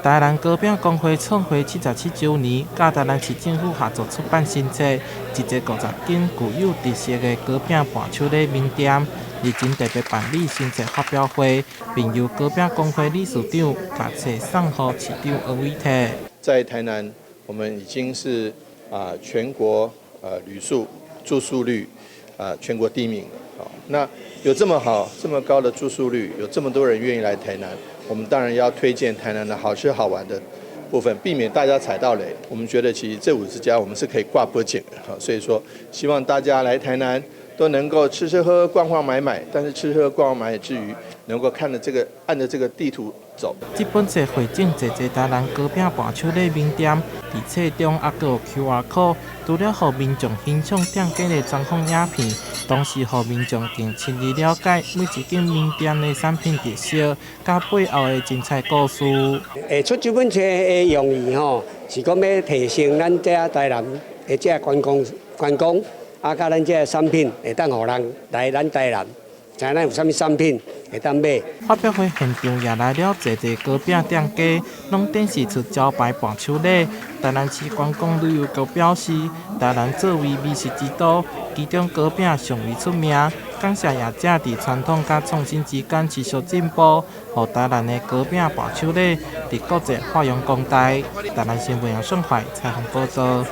台南糕饼工会创会77周年，甲台南市政府合作出版新册，一个50间具有特色的糕饼伴手礼名店。日前特别办理新册发表会，并由糕饼工会理事长把册送予市长王伟摕。在台南，我们已经是全国旅宿住宿率全国第一名了。那有这么好、这么高的住宿率，有这么多人愿意来台南，我们当然要推荐台南的好吃好玩的部分，避免大家踩到雷。我们觉得其实这50家我们是可以挂脖颈的，所以说希望大家来台南都能够吃吃喝喝、逛逛买买，但是吃吃喝喝、逛逛买买之余，能够按着这个地图走。这本册会整侪台南糕饼伴手礼名店，伫册中还有 QR code， 除了予民众欣赏店家的专访影片，同时予民众更亲自了解每一间名店的产品特色，甲背后的精彩故事。出这本册的用意是讲要提升咱这台南的这观光，甲咱这产品会当予人来咱台南。知咱有啥物产品会当买。发表会现场也来了侪糕饼店家，拢展示出招牌伴手礼。台南市观光旅游局表示，台南作为美食之都，其中糕饼尚为出名。感谢业者伫传统甲创新之间持续进步，让台南的糕饼伴手礼伫国际发扬光大。台南新闻杨顺怀采访报道。